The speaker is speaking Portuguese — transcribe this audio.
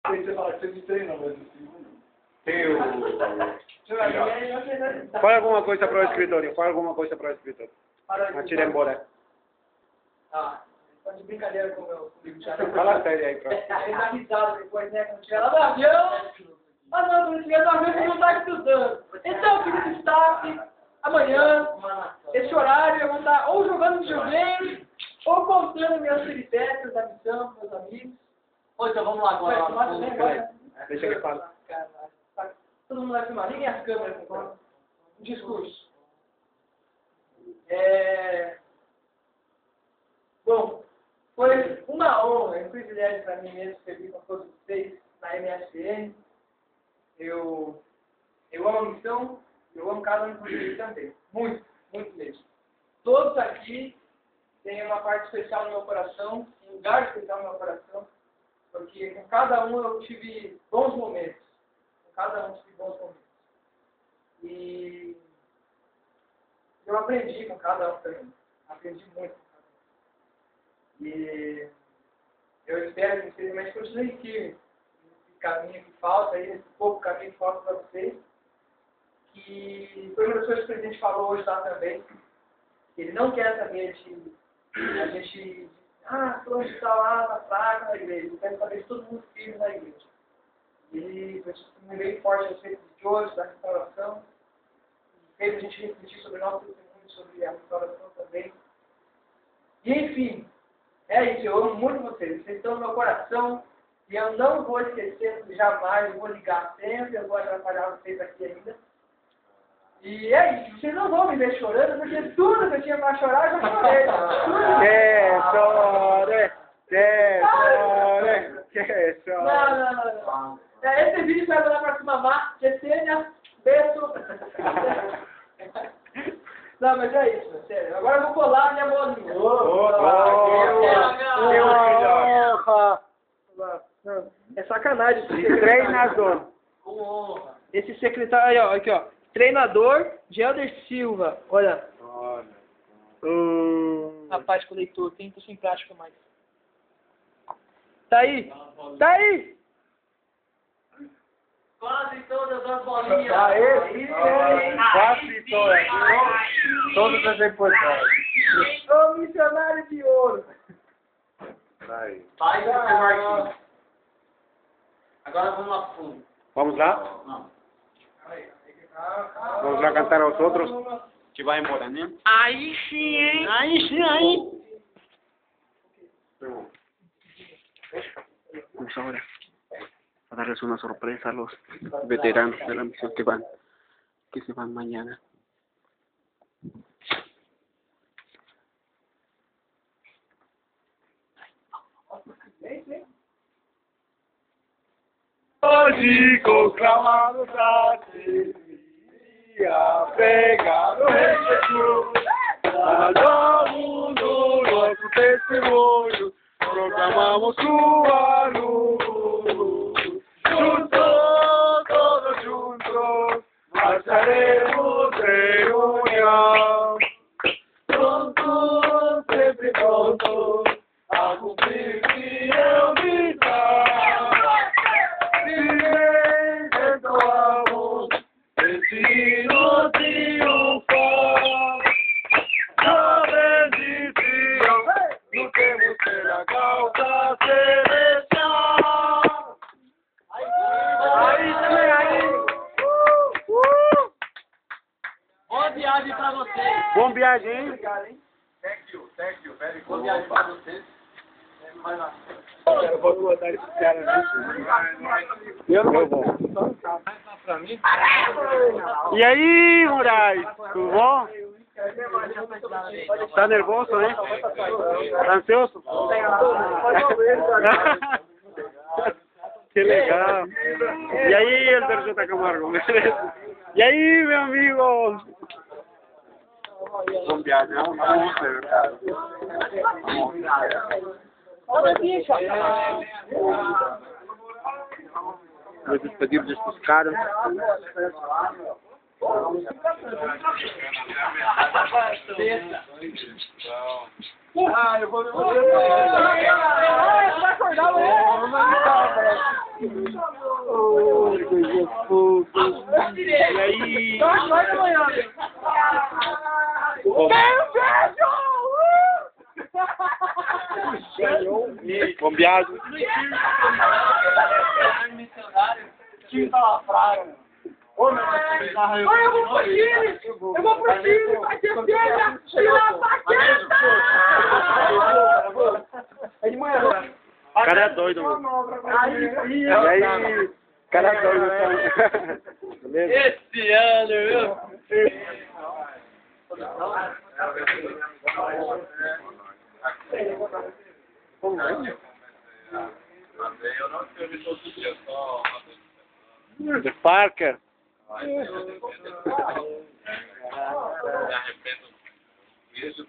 Você fala que você me treina, mas Teu. Fala alguma coisa para o escritório. Fala alguma coisa para o escritório. Antes de ir embora. Ah, tá de brincadeira com o meu comigo já. Fala sério aí, pra. Ele dá risada depois, né? Quando tiver lá no avião. Ah, não, quando tiver no avião, você não tá estudando. Então, filho do staff, amanhã, esse horário, eu vou estar ou jogando videogame, ou contando minhas peripécias da missão, meus amigos. Ô, então vamos lá agora. Deixa que fala. Todo mundo vai filmar. Liguem as câmeras agora. Um discurso. Bom, foi uma honra, um privilégio para mim mesmo servir com todos vocês na MSN. Eu amo a missão, eu amo cada um de vocês também. Muito, muito mesmo. Todos aqui têm uma parte especial no meu coração, um lugar especial no meu coração, porque com cada um eu tive bons momentos. Com cada um tive bons momentos. E eu aprendi com cada um também. Aprendi muito com cada um. E eu espero que vocês realmente continuem firmes nesse caminho que falta, aí, esse pouco caminho que falta para vocês. Que foi uma das coisas que o presidente falou hoje lá também. Que ele não quer saber de a gente, fulano está lá na praga na igreja. Ele quer saber de todo mundo firme na igreja. E foi um bem forte a respeito de hoje, da restauração. Fez a gente refletir sobre o nosso testemunho, sobre a restauração também. E enfim, é isso, eu amo muito vocês. Vocês estão no meu coração e eu não vou esquecer jamais, eu vou ligar sempre, eu vou atrapalhar vocês aqui ainda. E é isso, vocês não vão me ver chorando, porque tudo que eu tinha para chorar, eu já chorei. Que chore. Não. Esse vídeo vai mandar para sua mamá, Yesenia, beijo. Não, mas é isso, sério. Agora eu vou colar a minha bolinha. É sacanagem esse Treinador. Esse secretário, ó, aqui ó. Treinador Gelder Silva. Olha. Rapaz com leitor, tem sem prática mais. Tá aí? Tá aí? Quase todas as bolinhas. Quase todas. Todas as importantes. Ô missionário de ouro. Aí. Pai do seu Marquinhos. Agora vamos lá pro fundo. Vamos lá? Não. Vamos lá cantar aos outros. Que vai embora, né? Aí sim, hein? Aí sim, aí. Vamos ahora a darles una sorpresa a los veteranos de la misión que se van mañana. Hoje conclamamos a Seria, pegado em Jesus, para o mundo nosso testemunho, proclamamos sua luz. Juntos, todos juntos, marcharemos em união, prontos, sempre prontos, a cumprir fiel missão. Destino triunfal, na bendição, lutemos pela causa celestial. Aí. Boa viagem pra vocês. Bom viagem, hein? Thank you, very good. Boa viagem pra vocês. Vai lá. Eu vou botar esse cara. Eu não vou. E aí, Moraes? Tudo bom? Tá nervoso, né? Tá ansioso? Que legal. E aí, Elder J. Camargo? E aí, meu amigo? Bom viagem. Vamos ver, cara. Nos despedimos destes caras. Ah, eu vou... Vai acordar amanhã. Oh, coisa fofa. E aí? Vai amanhã. Bom viagem. Time da praia. Ô, meu Eu vou pro Chile! Eu vou pro Chile! Vai ter feira! Tira paqueta! É de manhã. O cara é doido, mano. E aí? O cara é doido, então. Beleza? Esse ano, viu? Eu não escrevi todo dia, só... The Parker. Me arrependo. Isso,